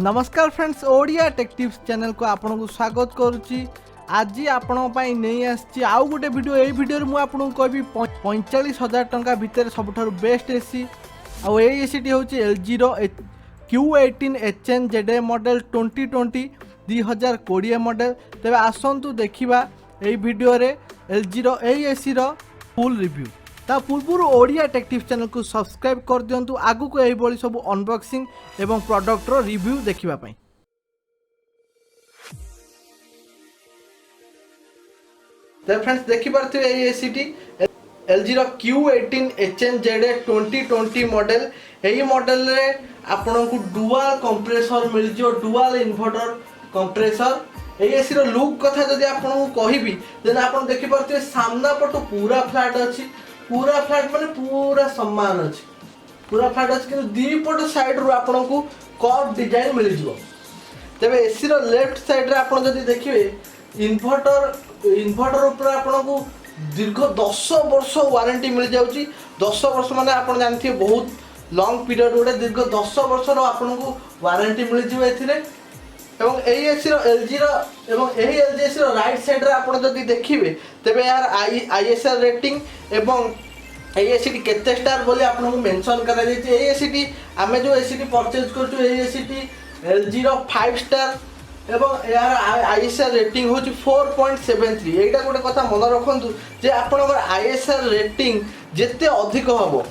नमस्कार friends, Odia take tips channel को आपन को स्वागत करुच्ची। आज आपण नहीं आसी आउ गोटे वीडियो। ये वीडियो मुझे आपको कहबी 45,000 टंका भितर सबुठारु बेस्ट एसी। आउ एसी टी होची LG रो Q18 HNZA मॉडल 2020 2020 मॉडल। तेबे आसंतु देखिबा एई वीडियो रे LG रो एसी रो फुल रिव्यू। ता पूर्व ओडिया टेक टिप्स चैनल को सब्सक्राइब कर दिंतु आगु को यही सब अनबॉक्सिंग एवं प्रोडक्ट रो रिव्यू देखिबा पई। तो फ्रेंड्स देखि पारथि ए एसी टी LG रो Q18 HNZA 2020 मॉडल। एही मॉडल रे आपन को डुअल कंप्रेसर मिल जो, डुअल इन्वर्टर कंप्रेसर। एसी रो लुक कथा जदि आपन को कहिबी देन आपन देखि पारथि सामना पटो पूरा फ्लैट अछि, पूरा फ्लैट माने पूरा समान अछि, पूरा फ्लैट अछि कि दी पट साइड रो आपन को कर्व डिजाइन मिल जिवो। तबे एसी रो लेफ्ट साइड रे आपन जदि देखिबे इन्वर्टर ऊपर आपन को दीर्घ 10 वर्ष वारंटी मिल जाउची। 10 वर्ष माने आपन जानथि बहुत लॉन्ग पीरियड गोटे दीर्घ 10 वर्ष रो आपन को वारंटी मिल जिवो एथिरे। एवं एसी रो LG रो एवं एही LG रो राइट साइड रे आपन जदि देखिबे तबे यार ISR रेटिंग एवं एसी टी केते स्टार बोली आपन को मेंशन करा जायछि। एसी टी हमें जो एसी टी परचेज करछु एसी टी LG रो 5 स्टार एवं यार ISR रेटिंग होछि 4.73। एटा गोटे कथा मन रखंतु जे आपन ISR रेटिंग जेते अधिक हबो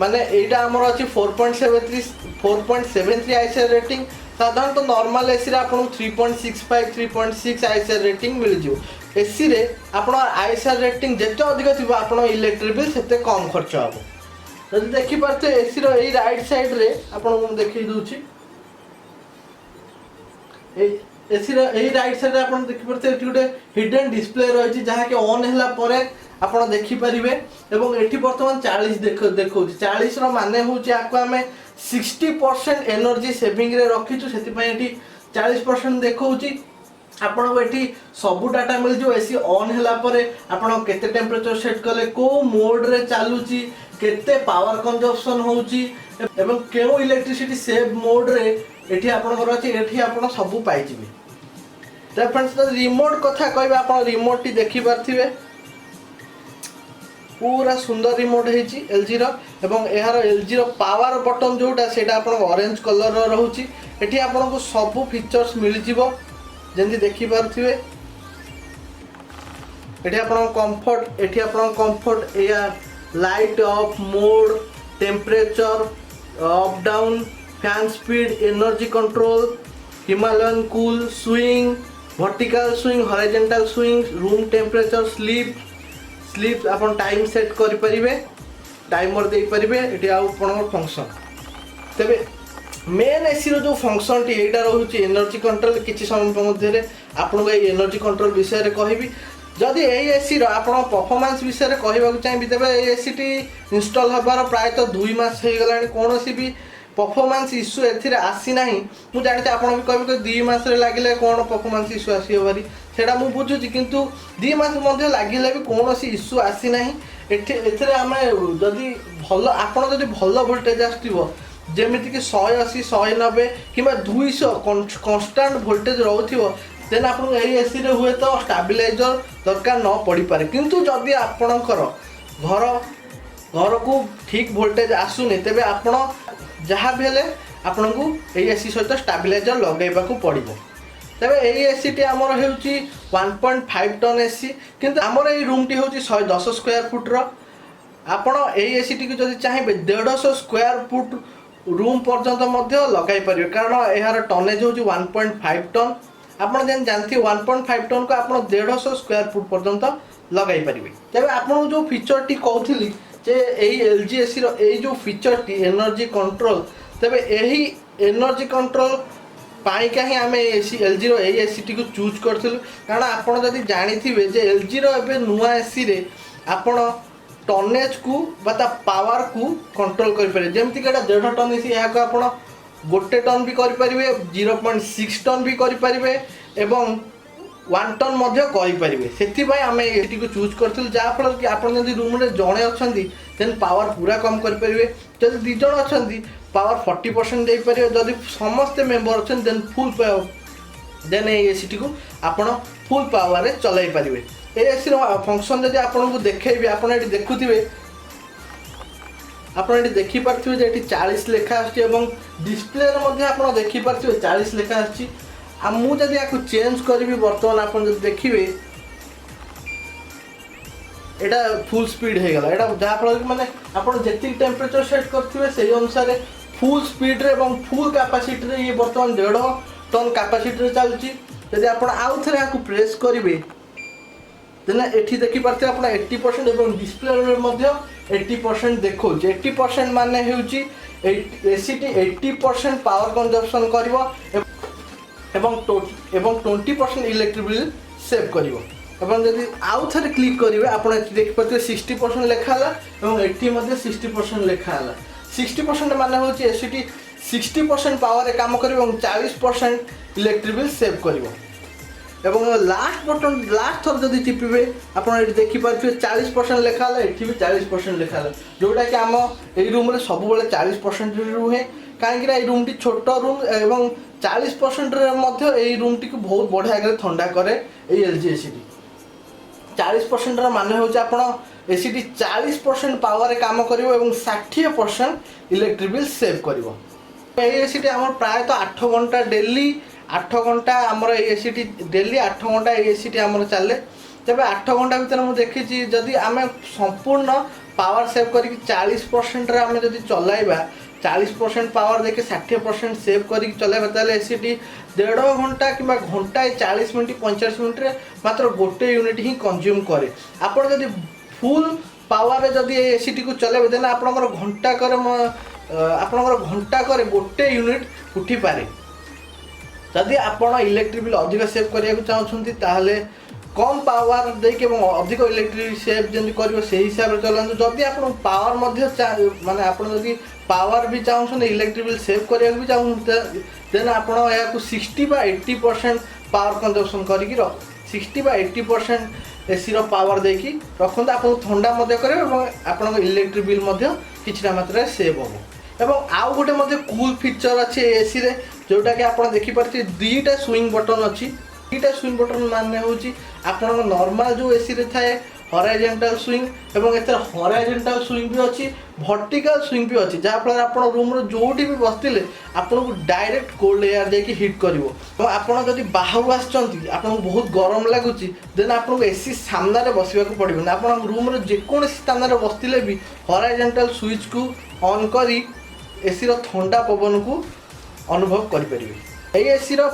माने एटा हमर अछि 4.73 ISR रेटिंग। साधारण तो नॉर्मल एसी रे आपन 3.65 3.6 ISR रेटिंग मिल जिवो। एसी रे आपन ISR रेटिंग जेते अधिक थिबो आपन इलेक्ट्रिक बिल सेते कम खर्च हबो। जदि देखि परते एसी रो एई राइट साइड रे आपन को देखि दोछि। एसी रो एई राइट साइड रे आपन देखि परते एठी गोटे हिडन डिस्प्ले रहिछि जहा के ऑन हैला परे आपन देखि परिबे। एवं एठी वर्तमान 40 देखौछि। 40 रो माने होछि आको हमें 60% एनर्जी सेविंग रे रखिछु, सेति पय एठी 40% देखौछि। आपन को एठी सब डाटा मिल जो। एसी ऑन हैला परे आपन केते टेम्परेचर सेट कले, को मोड रे चालुची, केते पावर कंजप्शन होउची एवं केउ इलेक्ट्रिसिटी सेव मोड रे एठी आपन को अछि। एठी आपन सब पाइ जिवे। त फ्रेंड्स रिमोट कथा कहबा आपन रिमोट टी देखि पारथिबे, पूरा सुंदर रिमोट हेची LG रो। एवं एहार LG रो पावर बटन जोटा सेटा आपन ऑरेंज कलर रो रहउची। एठी आपन को सब फीचर्स मिल जिवो जेंति देखि पारथिबे। एठी आपन कंफर्ट, एठी आपन comfort air, light of mode, temperature up down, fan speed, energy control, Himalayan cool, swing, vertical swing, horizontal swing, room temperature, sleep आपन टाइम सेट करि परिबे, टाइमर दे परिबे। एठी आपन फंक्शन तबे मेन एसी रो जो फंक्शन टी एटा रहउची एनर्जी कंट्रोल। किछि समय मध्ये रे आपन को एनर्जी कंट्रोल विषय रे कहबी। जदि एई एसी रो आपन परफॉर्मेंस विषय रे कहबा को चाहि तबे एई एसी टी इंस्टॉल हबार प्राय तो 2 मास हे गलानी कोनोसी भी परफॉर्मेंस इश्यू एथिरे आसी नाही। मु जानि आपन भी कहबे तो 2 मास रे लागिले कोन परफॉर्मेंस इश्यू आसी होबारी सेडा मु बुझुची, किंतु 2 मास मध्ये लागिले भी कोनोसी इश्यू आसी नाही। एथिरे हमें जदि भलो आपन जदि भलो वोल्टेज आस्तिबो जेमिति कि 180 190 किबा 200 कांस्टेंट वोल्टेज रहउथिबो देन आपन एई एसी रे हुए तो स्टेबलाइजर दरकार न पड़ी पारे। किंतु जदि आपनकर घर को ठीक वोल्टेज आसुनी तेबे आपन जहाँ भी हेले आपन को एई एसी सहित स्टेबलाइजर लगाइबा को पड़िबो। तबे एई एसी टी हमर हेउची 1.5 टन एसी, किंतु हमर एई रूम टी होची 110 स्क्वायर फुट रो। आपन एई एसी टी को जदि चाहिबे 150 स्क्वायर फुट रूम पर्यंत मध्य लगाई परिबे, कारण एहार टनेज होची 1.5 टन। आपन जेन जानथि 1.5 टन को आपन 150 स्क्वायर फुट पर्यंत लगाई परिबे। तबे आपन जो फीचर टी कहउथिली जे एई LG एसी रो एई जो फीचर टी एनर्जी कंट्रोल, तबे एही एनर्जी कंट्रोल पाई काहे हमें एसी LG रो एई एसी टी को चूज करथिलु। कारण आपन जदि जानिथिबे जे LG रो एबे नुवा एसी रे आपन टनेज को बता पावर को कंट्रोल करि पारे। जेमति कि 1.5 टन एसी या को आपन 1 टन भी करि परिबे, 0.6 टन भी करि परिबे एवं 1 टन मध्य करि परिबे। सेति भाई हमें एटी को चूज करथिल, जा फल कि आपन जदि रूम रे जणे अछंती देन पावर पूरा कम करि परिबे। जदि 2 जण अछंती पावर 40% दे पारे जदि समस्त मेंबर अच्छे देन फुल देन एसी को आपण फुल पावर रे चलाई पारिबे। एसी रो फंक्शन जदि आपन को देखैबे आपण एटी देखुथिबे आपण एटी देखि पारथिबे जे एटी 40 लेखा आछि एवं डिस्प्ले रे मध्ये आपण देखि पारथिबे 40 लेखा आछि। आ मु जदि याकु चेंज करबी वर्तमान आपण जदि देखिबे एटा फुल स्पीड हे गला। एटा जहा फल माने आपण जेति टेम्परेचर सेट करथिबे सेही अनुसार फुल स्पीड रे एवं फुल कैपेसिटी रे ये वर्तमान 1.5 टन कैपेसिटी रे चलची। यदि आपण आउ थरे याकु प्रेस करिवे देना एठी देखि पारथे आपण 80% एवं डिस्प्ले रे मध्ये 80% देखौ। 80% माने हेउची एसी टी 80% पावर कंजम्पशन करिवो एवं 20% इलेक्ट्रिक बिल सेव करिवो। एवं जदि आउ थरे क्लिक करिवे आपण एठी देखि पारथे 60% लेखा हला एवं एठी मध्ये 60% लेखा हला। 60% माने होची एसी 60% पावर रे काम करिवो एवं 40% इलेक्ट्रिक बिल सेव करिवो। एवं लास्ट बटन लास्ट थर जदि टिपिबे आपण एठी देखि पारथे 40% लेखा हला एठी भी 40% लेखा हला जोटा कि हम एई रूम रे सब बेले 40% रे रुहे काहे कि एई रूम टी छोट रूम एवं 40% रे मध्ये एई रूम टी को बहुत बढ़िया करे ठंडा करे एई एलजी एसी टी। 40% रा माने होचे आपण एसी टी 40% पावर रे काम करिवो एवं 60% इलेक्ट्रिक बिल सेव करिवो। एई एसी टी हमर प्राय तो 8 घंटा डेली 8 घंटा हमर एसी टी डेली 8 घंटा एसी टी हमर चले। तबे 8 घंटा भीतर मु देखिछि जदि आमे संपूर्ण पावर सेव करी 40% रे आमे जदि चलाइबा 40% पावर देके 60% सेव करी चलाइबा ताले एसी टी 1.5 घंटा किबा घंटा 40 मिनिट 45 मिनिट रे मात्र गोटे यूनिट ही कंज्यूम करे। आपण जदि फुल पावर रे जदि एसी टी को चलाइबे देना आपनकर घंटा करे गोटे यूनिट उठी पारे। जदि आपण इलेक्ट्रिक बिल अधिक सेव करिया को चाहछंती ताहले कम पावर देके एवं अधिक इलेक्ट्रिक सेव जंदी करियो सेही हिसाब रे चलंतु। जदि आपण पावर मध्ये माने आपण जदि पावर भी चाहछन इलेक्ट्रिक बिल सेव करिया भी चाहछन देन आपण या को 60 बा 80% पावर कंजम्पशन करिकि 60 बा 80% एसी रो पावर देकी रखंत आपण ठंडा मध्ये करे एवं आपण इलेक्ट्रिक बिल मध्ये किछटा मात्रा सेव हो। एवं आउ गोटे मध्ये कूल फीचर अछि एसी रे जोटा कि आपण देखि परथि दुईटा स्विंग बटन अछि। दुईटा स्विंग बटन माने होची आपण नॉर्मल जो एसी रे थाए हॉरिजॉन्टल स्विंग एवं एतर हॉरिजॉन्टल स्विंग भी अछि वर्टिकल स्विंग भी अछि जहा फल आपण रूम रो जोटी भी बसतिले आपण को डायरेक्ट कोल्ड एयर जे कि हीट करिवो। और आपण जदि बाहर आछंती आपण को बहुत गरम लागुची देन आपण को एसी सामना रे बसिबा को पड़िबो ना। आपण रूम रो जे कोन स्थान रे बसतिले भी हॉरिजॉन्टल स्विच को ऑन करी एसी रो ठंडा पवन को अनुभव करि परिबे। ए एसी रो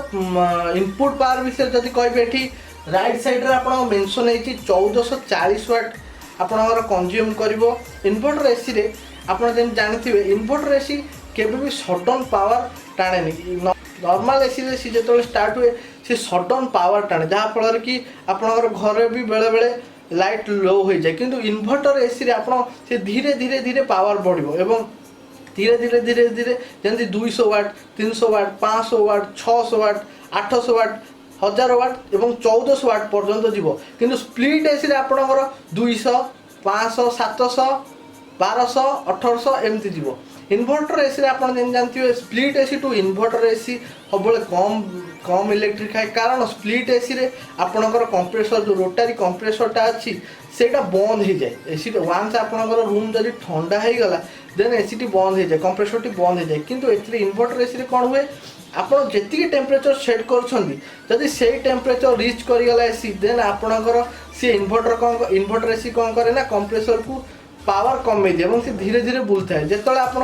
इनपुट पावर विषय जदि कहबे एठी राइट साइड रे आपण मेंशन हेची 1440 वाट आपणकर कंज्यूम करिवो। इन्वर्टर एसी रे आपण जेन जानिथिबे इन्वर्टर एसी केबे भी सडन पावर टाणेनी। नॉर्मल एसी रे सी जेतोले स्टार्ट हुए से सडन पावर टाणे जहा फल कि आपणकर घर भी बेले बेले लाइट लो हो जाए किंतु इन्वर्टर एसी रे आपण से धीरे धीरे धीरे पावर बढ़िबो एवं धीरे धीरे धीरे धीरे जमी 200 वाट 300 वाट 500 वाट 600 वाट 800 वाट 1000 वाट एवं 1400 वाट पर्यंत जीव किंतु स्प्लिट एसी रे आपणकर 200 500 700 1200 1800 एमती जीव। इन्वर्टर एसी रे आपण जानथिबे split AC to inverter AC सबले कम इलेक्ट्रिक खाए कारण स्प्लिट एसी रे आपणकर कंप्रेसर जो रोटरी कंप्रेसरटा अच्छी सेटा बंद हो जाए। एसी वान्स आपणकर रूम जदि ठंडा हो गला देन एसी टी बंद हो जाए कंप्रेसर टी बंद हो जाए किंतु एथले इन्वर्टर एसी रे कोन हुए आपण जेतिकी टेम्परेचर सेट करछंदी जदि सेही टेम्परेचर रीच करिगला एसी देन आपणकर से इन्वर्टर एसी कोन करे ना कंप्रेसर को पावर कमे दे एवं से धीरे धीरे बुलता है जेतले आपण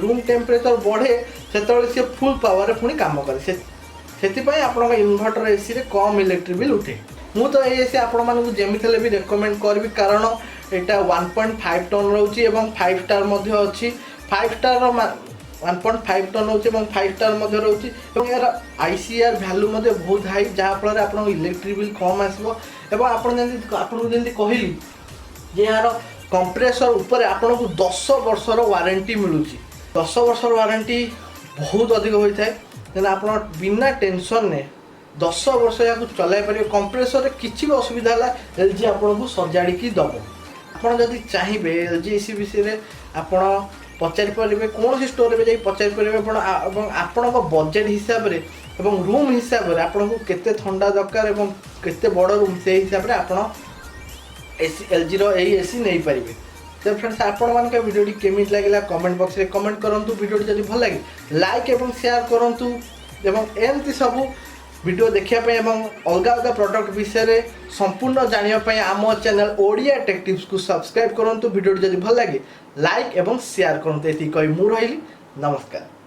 रूम टेम्परेचर बढ़े सेतले से फुल पावर रे पुनी काम करे सेति पय आपण इन्वर्टर एसी रे कम इलेक्ट्रिक बिल उठे। मु तो एसी आपण मानकु जेमिथले भी रेकमेंड करबी कारण एटा 1.5 टन रहउची एवं 5 स्टार मध्ये अछि 5 स्टार रो 1.5 टन होची एवं 5 स्टार मध्ये रहउची एवं यार आईसीआर वैल्यू मध्ये बहुत हाई जहा फल आपण इलेक्ट्रिक बिल कम आसबो एवं आपण जेंति कहिली जे यार कंप्रेसर ऊपर आपण को 10 वर्षर वारंटी मिलुची 10 वर्षर वारंटी बहुत अधिक होता है तेना आप बिना टेंशन ने 10 वर्ष या चलाई पारे कंप्रेसर रे किछि भी असुविधा है एलजी आपन को सजाड़ी की दबो। आपन जदि चाहिए एलजी एसी विषय रे आपन पचारि पारे कौन स्टोर में जाई पचारि पारे आपण बजेट हिसाब से एवं रूम हिसाब से आपन को केते ठंडा दरकार एवं केते बड़ रूम से हिसाब से आपन एसी एलजी रो एई एसी नहीं पारिबे। तो फ्रेंड्स आपण मान का वीडियो केमी लगे कमेंट बॉक्स रे कमेंट करंतु वीडियो जदि भल लगे लाइक एवं शेयर करंतु एवं एमती सब वीडियो देखिया पे एवं अलग अलग प्रोडक्ट विषय संपूर्ण जानिया पे आम चैनल ओडिया टेक टिप्स को सब्सक्राइब करंतु वीडियो जदि भल लगे लाइक एवं शेयर करंतु एति कहि मु रहिली नमस्कार।